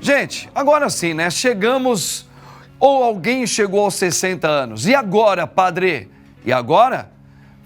Gente, agora sim, né? Chegamos, ou alguém chegou aos 60 anos. E agora, padre? E agora?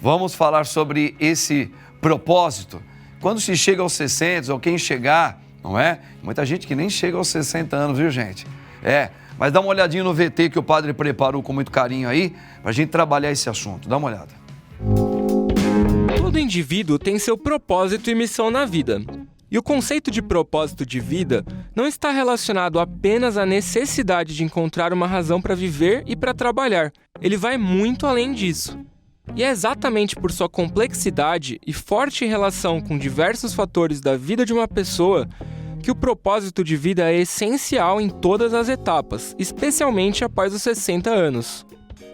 Vamos falar sobre esse propósito. Quando se chega aos 60, ou quem chegar, não é? Muita gente que nem chega aos 60 anos, viu, gente? Mas dá uma olhadinha no VT que o padre preparou com muito carinho aí, pra gente trabalhar esse assunto. Dá uma olhada. Todo indivíduo tem seu propósito e missão na vida. E o conceito de propósito de vida não está relacionado apenas à necessidade de encontrar uma razão para viver e para trabalhar. Ele vai muito além disso. E é exatamente por sua complexidade e forte relação com diversos fatores da vida de uma pessoa que o propósito de vida é essencial em todas as etapas, especialmente após os 60 anos.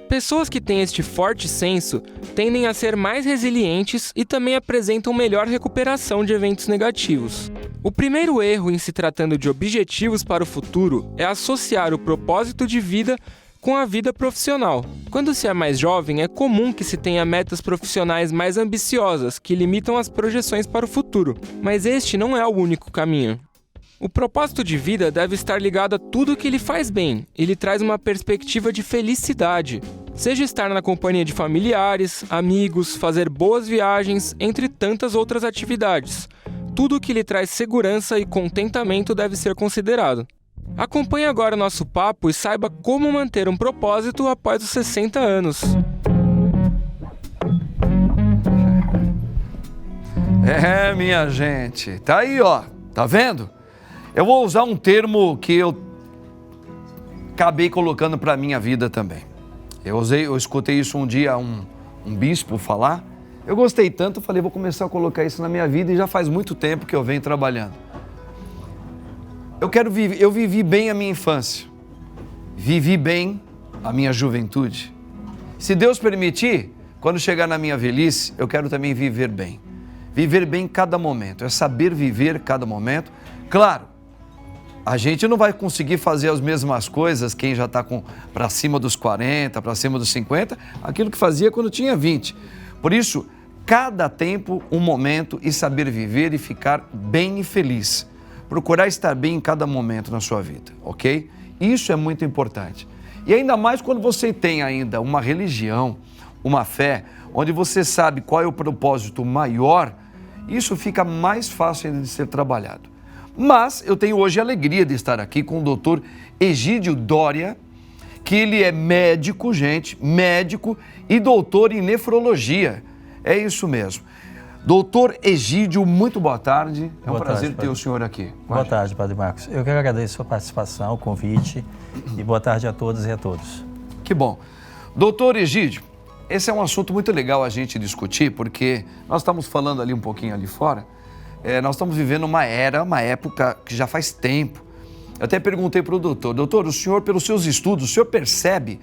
Pessoas que têm este forte senso tendem a ser mais resilientes e também apresentam melhor recuperação de eventos negativos. O primeiro erro em se tratando de objetivos para o futuro é associar o propósito de vida com a vida profissional. Quando se é mais jovem, é comum que se tenha metas profissionais mais ambiciosas que limitam as projeções para o futuro, mas este não é o único caminho. O propósito de vida deve estar ligado a tudo que lhe faz bem e lhe traz uma perspectiva de felicidade. Seja estar na companhia de familiares, amigos, fazer boas viagens, entre tantas outras atividades. Tudo que lhe traz segurança e contentamento deve ser considerado. Acompanhe agora nosso papo e saiba como manter um propósito após os 60 anos. Minha gente, tá aí, ó, tá vendo? Eu vou usar um termo que eu acabei colocando para a minha vida também. Eu escutei isso um dia, um bispo falar. Eu gostei tanto, falei, vou começar a colocar isso na minha vida e já faz muito tempo que eu venho trabalhando. Eu vivi bem a minha infância, vivi bem a minha juventude. Se Deus permitir, quando chegar na minha velhice, eu quero também viver bem. Viver bem cada momento, é saber viver cada momento. Claro, a gente não vai conseguir fazer as mesmas coisas, quem já está para cima dos 40, para cima dos 50, aquilo que fazia quando tinha 20. Por isso, cada tempo, um momento e saber viver e ficar bem e feliz. Procurar estar bem em cada momento na sua vida, ok? Isso é muito importante. E ainda mais quando você tem ainda uma religião, uma fé, onde você sabe qual é o propósito maior, isso fica mais fácil ainda de ser trabalhado. Mas eu tenho hoje a alegria de estar aqui com o doutor Egídio Doria, que ele é médico, gente, médico e doutor em nefrologia. É isso mesmo. Doutor Egídio, muito boa tarde. É um prazer ter o senhor aqui. Boa tarde, Padre Marcos. Eu quero agradecer a sua participação, o convite e boa tarde a todas e a todos. Que bom. Doutor Egídio, esse é um assunto muito legal a gente discutir, porque nós estamos falando ali um pouquinho ali fora, nós estamos vivendo uma época que já faz tempo. Eu até perguntei para o doutor, o senhor, pelos seus estudos, o senhor percebe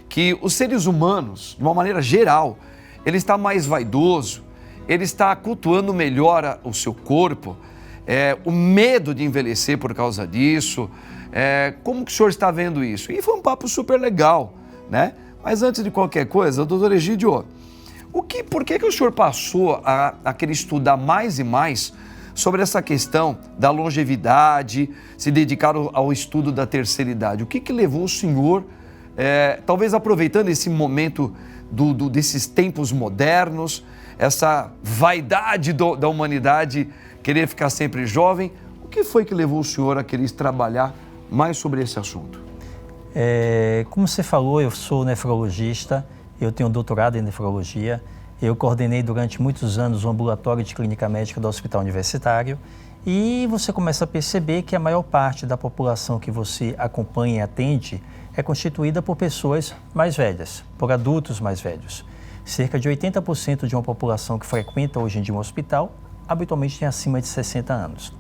que os seres humanos, de uma maneira geral, ele está mais vaidoso, ele está cultuando melhor o seu corpo, o medo de envelhecer por causa disso. Como que o senhor está vendo isso? E foi um papo super legal, né? Mas antes de qualquer coisa, doutor Egídio, por que o senhor passou a querer estudar mais e mais sobre essa questão da longevidade, se dedicar ao estudo da terceira idade? O que levou o senhor, talvez aproveitando esse momento desses tempos modernos, essa vaidade da humanidade, querer ficar sempre jovem, o que foi que levou o senhor a querer trabalhar mais sobre esse assunto? Como você falou, eu sou nefrologista, eu tenho doutorado em nefrologia, eu coordenei durante muitos anos o ambulatório de clínica médica do Hospital Universitário e você começa a perceber que a maior parte da população que você acompanha e atende é constituída por pessoas mais velhas, por adultos mais velhos. Cerca de 80% de uma população que frequenta hoje em dia um hospital, habitualmente tem acima de 60 anos.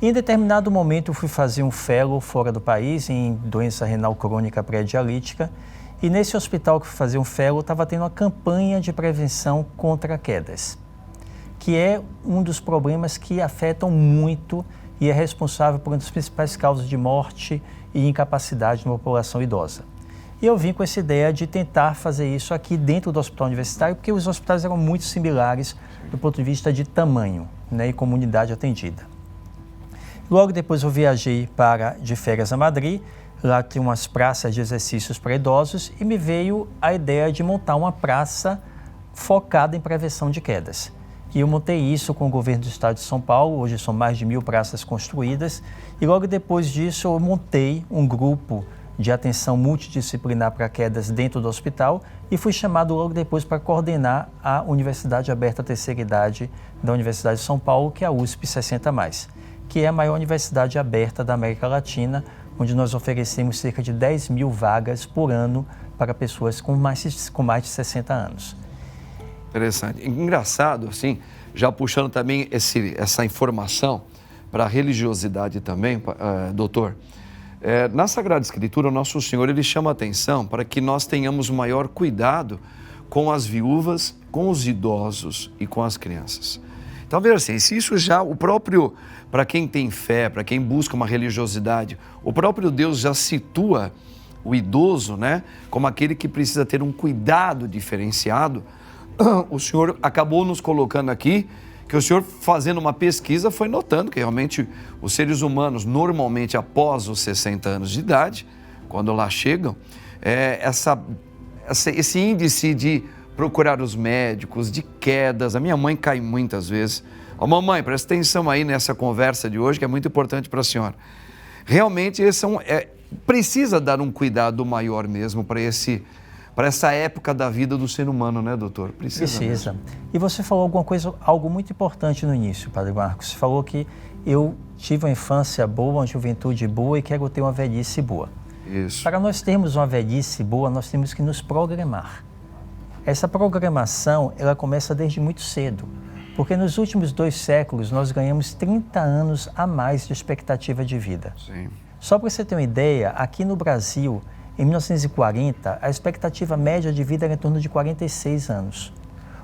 Em determinado momento eu fui fazer um fellow fora do país em doença renal crônica pré-dialítica e nesse hospital que fui fazer um fellow estava tendo uma campanha de prevenção contra quedas, que é um dos problemas que afetam muito e é responsável por uma das principais causas de morte e incapacidade na população idosa. E eu vim com essa ideia de tentar fazer isso aqui dentro do hospital universitário, porque os hospitais eram muito similares do ponto de vista de tamanho, né, e comunidade atendida. Logo depois eu viajei de férias a Madrid. Lá tem umas praças de exercícios para idosos e me veio a ideia de montar uma praça focada em prevenção de quedas. E eu montei isso com o governo do estado de São Paulo. Hoje são mais de 1.000 praças construídas. E logo depois disso eu montei um grupo de atenção multidisciplinar para quedas dentro do hospital e fui chamado logo depois para coordenar a Universidade Aberta à Terceira Idade da Universidade de São Paulo, que é a USP 60+, que é a maior universidade aberta da América Latina, onde nós oferecemos cerca de 10.000 vagas por ano para pessoas com mais de 60 anos. Interessante. Engraçado, assim, já puxando também essa informação para a religiosidade também, doutor. Na Sagrada Escritura, o Nosso Senhor, ele chama a atenção para que nós tenhamos o maior cuidado com as viúvas, com os idosos e com as crianças. Então, veja assim, se isso já, o próprio, para quem tem fé, para quem busca uma religiosidade, o próprio Deus já situa o idoso, né, como aquele que precisa ter um cuidado diferenciado, o Senhor acabou nos colocando aqui, que o Senhor, fazendo uma pesquisa, foi notando que realmente os seres humanos, normalmente após os 60 anos de idade, quando lá chegam, esse índice de procurar os médicos, de quedas, a minha mãe cai muitas vezes. Mamãe, presta atenção aí nessa conversa de hoje, que é muito importante para a senhora. Realmente, precisa dar um cuidado maior mesmo para essa época da vida do ser humano, né, doutor? Precisa. E você falou algo muito importante no início, Padre Marcos. Você falou que eu tive uma infância boa, uma juventude boa e quero ter uma velhice boa. Isso. Para nós termos uma velhice boa, nós temos que nos programar. Essa programação, ela começa desde muito cedo, porque nos últimos 2 séculos nós ganhamos 30 anos a mais de expectativa de vida. Sim. Só para você ter uma ideia, aqui no Brasil, em 1940, a expectativa média de vida era em torno de 46 anos.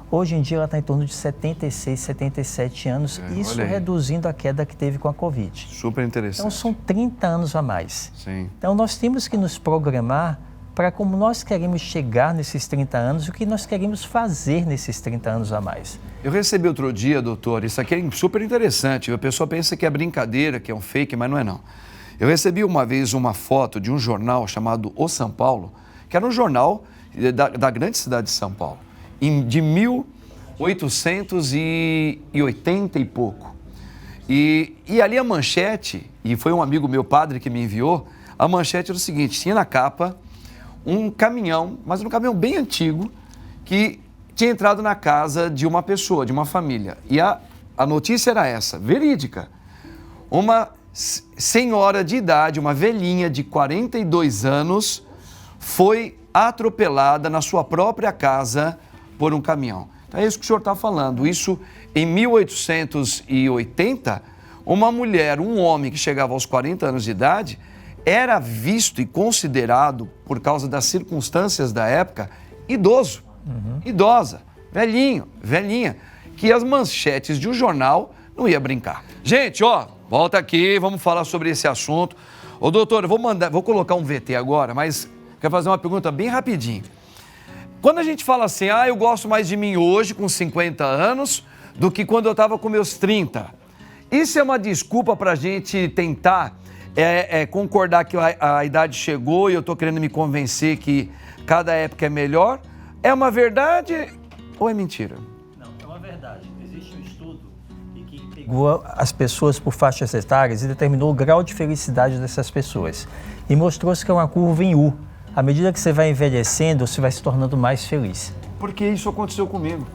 Hoje em dia ela está em torno de 76, 77 anos, isso reduzindo a queda que teve com a Covid. Super interessante. Então são 30 anos a mais. Sim. Então nós temos que nos programar para como nós queremos chegar nesses 30 anos e o que nós queremos fazer nesses 30 anos a mais. Eu recebi outro dia, doutor, isso aqui é super interessante, a pessoa pensa que é brincadeira, que é um fake, mas não é não. Eu recebi uma vez uma foto de um jornal chamado O São Paulo, que era um jornal da grande cidade de São Paulo, de 1880 e pouco. E ali a manchete, e foi um amigo meu, padre, que me enviou, a manchete era o seguinte: tinha na capa um caminhão, mas um caminhão bem antigo, que tinha entrado na casa de uma pessoa, de uma família. E a notícia era essa, verídica. Uma senhora de idade, uma velhinha de 42 anos, foi atropelada na sua própria casa por um caminhão. Então é isso que o senhor está falando. Isso em 1880, uma mulher, um homem que chegava aos 40 anos de idade, era visto e considerado, por causa das circunstâncias da época, idoso, idosa, velhinho, velhinha, que as manchetes de um jornal não ia brincar. Gente, volta aqui, vamos falar sobre esse assunto. Ô doutor, eu vou colocar um VT agora, mas quero fazer uma pergunta bem rapidinho. Quando a gente fala assim, eu gosto mais de mim hoje, com 50 anos, do que quando eu estava com meus 30. Isso é uma desculpa para a gente tentar concordar que a idade chegou e eu estou querendo me convencer que cada época é melhor? É uma verdade ou é mentira? Não, é uma verdade. Existe um estudo que pegou as pessoas por faixas etárias e determinou o grau de felicidade dessas pessoas. E mostrou-se que é uma curva em U. À medida que você vai envelhecendo, você vai se tornando mais feliz. Porque isso aconteceu comigo.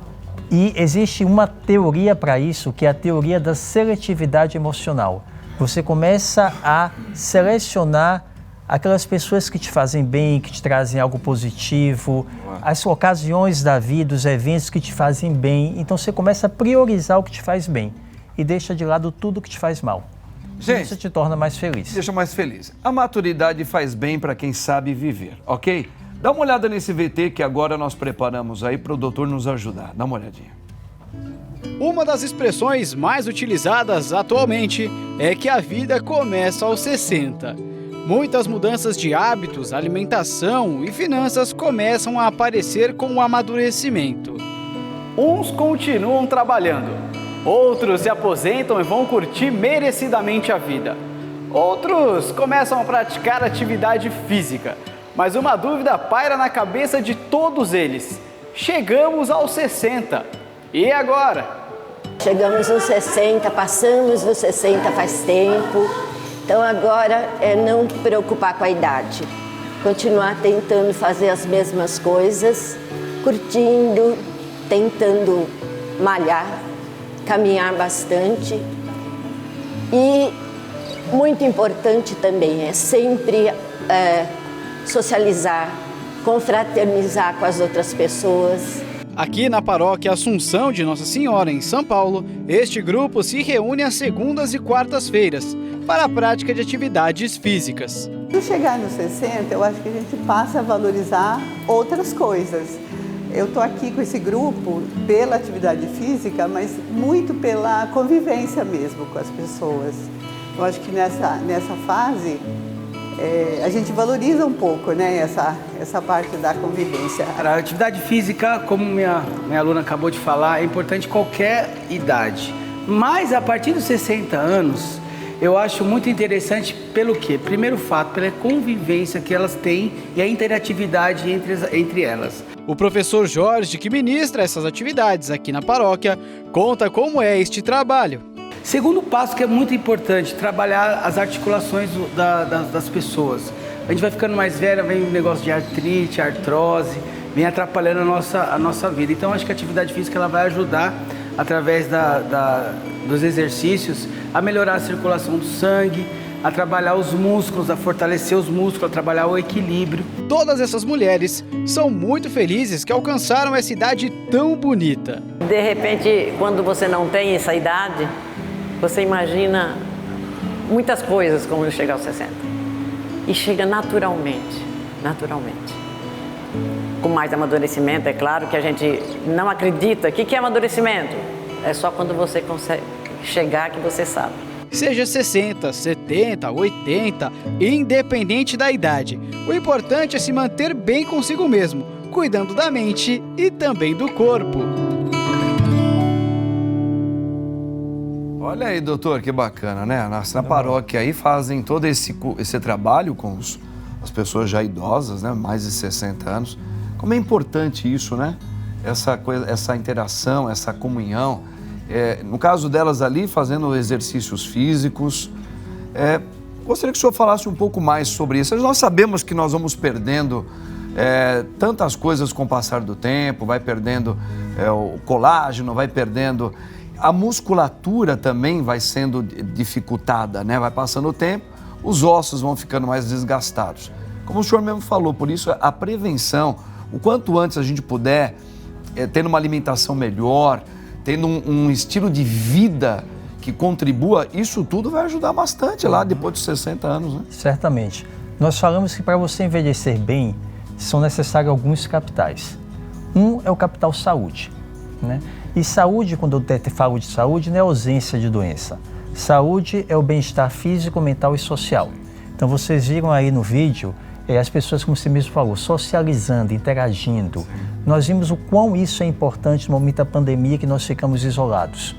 E existe uma teoria para isso, que é a teoria da seletividade emocional. Você começa a selecionar aquelas pessoas que te fazem bem, que te trazem algo positivo, as ocasiões da vida, os eventos que te fazem bem. Então você começa a priorizar o que te faz bem e deixa de lado tudo que te faz mal. Gente, isso te torna mais feliz. Deixa mais feliz. A maturidade faz bem para quem sabe viver, ok? Dá uma olhada nesse VT que agora nós preparamos aí para o doutor nos ajudar. Dá uma olhadinha. Uma das expressões mais utilizadas atualmente é que a vida começa aos 60. Muitas mudanças de hábitos, alimentação e finanças começam a aparecer com o amadurecimento. Uns continuam trabalhando, Outros se aposentam e vão curtir merecidamente a vida. Outros começam a praticar atividade física. Mas uma dúvida paira na cabeça de todos eles. Chegamos aos 60. E agora? Chegamos aos 60, passamos dos 60 faz tempo. Então agora é não preocupar com a idade. Continuar tentando fazer as mesmas coisas, curtindo, tentando malhar, caminhar bastante. E muito importante também é sempre socializar, confraternizar com as outras pessoas. Aqui na paróquia Assunção de Nossa Senhora, em São Paulo, este grupo se reúne às segundas e quartas-feiras para a prática de atividades físicas. Quando chegar nos 60, eu acho que a gente passa a valorizar outras coisas. Eu estou aqui com esse grupo pela atividade física, mas muito pela convivência mesmo com as pessoas. Eu acho que nessa fase a gente valoriza um pouco, né, essa parte da convivência. A atividade física, como minha aluna acabou de falar, é importante em qualquer idade. Mas a partir dos 60 anos, eu acho muito interessante pelo quê? Primeiro fato, pela convivência que elas têm e a interatividade entre elas. O professor Jorge, que ministra essas atividades aqui na paróquia, conta como é este trabalho. Segundo passo que é muito importante, trabalhar as articulações das pessoas. A gente vai ficando mais velha, vem um negócio de artrite, artrose, vem atrapalhando a nossa vida. Então acho que a atividade física ela vai ajudar, através dos exercícios, a melhorar a circulação do sangue, a trabalhar os músculos, a fortalecer os músculos, a trabalhar o equilíbrio. Todas essas mulheres são muito felizes que alcançaram essa idade tão bonita. De repente, quando você não tem essa idade, você imagina muitas coisas como chegar aos 60. E chega naturalmente. Com mais amadurecimento, é claro que a gente não acredita. O que é amadurecimento? É só quando você consegue chegar que você sabe. Seja 60, 70, 80, independente da idade. O importante é se manter bem consigo mesmo, cuidando da mente e também do corpo. Olha aí, doutor, que bacana, né? Na paróquia aí fazem todo esse trabalho com as pessoas já idosas, né? Mais de 60 anos. Como é importante isso, né? Essa interação, essa comunhão. No caso delas ali, fazendo exercícios físicos. Gostaria que o senhor falasse um pouco mais sobre isso. Nós sabemos que nós vamos perdendo tantas coisas com o passar do tempo, vai perdendo o colágeno, vai perdendo... A musculatura também vai sendo dificultada, né? Vai passando o tempo, os ossos vão ficando mais desgastados. Como o senhor mesmo falou, por isso a prevenção, o quanto antes a gente puder, tendo uma alimentação melhor, tendo um estilo de vida que contribua, isso tudo vai ajudar bastante lá depois dos 60 anos, né? Certamente. Nós falamos que para você envelhecer bem, são necessários alguns capitais. Um é o capital saúde, né? E saúde, quando eu falo de saúde, não é ausência de doença. Saúde é o bem-estar físico, mental e social. Então vocês viram aí no vídeo, as pessoas, como você mesmo falou, socializando, interagindo. Sim. Nós vimos o quão isso é importante no momento da pandemia, que nós ficamos isolados,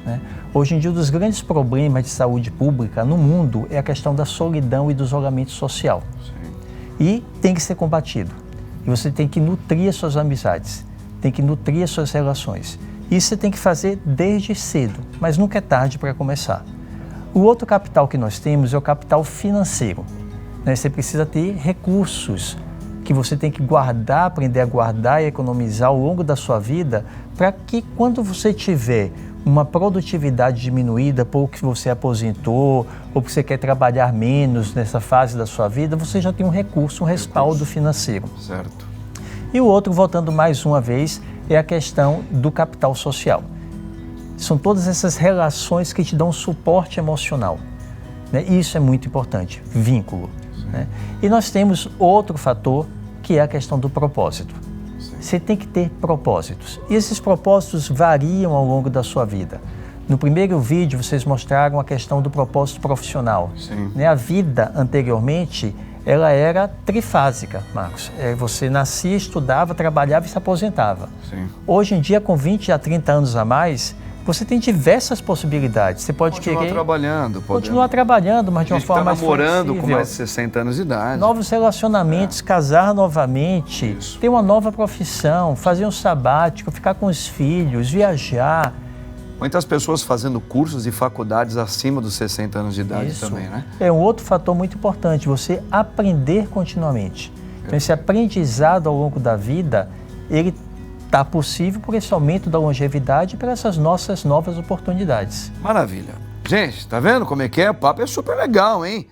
né? Hoje em dia, um dos grandes problemas de saúde pública no mundo é a questão da solidão e do isolamento social. Sim. E tem que ser combatido. E você tem que nutrir as suas amizades, tem que nutrir as suas relações. Isso você tem que fazer desde cedo, mas nunca é tarde para começar. O outro capital que nós temos é o capital financeiro, né? Você precisa ter recursos que você tem que guardar, aprender a guardar e economizar ao longo da sua vida, para que quando você tiver uma produtividade diminuída porque você aposentou ou porque você quer trabalhar menos nessa fase da sua vida, você já tem um recurso, um respaldo financeiro. Certo. E o outro, voltando mais uma vez, é a questão do capital social. São todas essas relações que te dão suporte emocional, né? Isso é muito importante, vínculo, né? E nós temos outro fator, que é a questão do propósito. Sim. Você tem que ter propósitos. E esses propósitos variam ao longo da sua vida. No primeiro vídeo, vocês mostraram a questão do propósito profissional. Sim. Né? A vida anteriormente, ela era trifásica, Marcos. Você nascia, estudava, trabalhava e se aposentava. Sim. Hoje em dia, com 20 a 30 anos a mais, você tem diversas possibilidades. Você pode Continuar querer trabalhando. continuar trabalhando, mas de uma forma mais namorando flexível. com mais de 60 anos de idade. Novos relacionamentos, casar novamente, ter uma nova profissão, fazer um sabático, ficar com os filhos, viajar. Muitas pessoas fazendo cursos e faculdades acima dos 60 anos de idade também, né? É um outro fator muito importante, você aprender continuamente. Então, esse aprendizado ao longo da vida, ele está possível por esse aumento da longevidade e por essas nossas novas oportunidades. Maravilha. Gente, tá vendo como é que é? O papo é super legal, hein?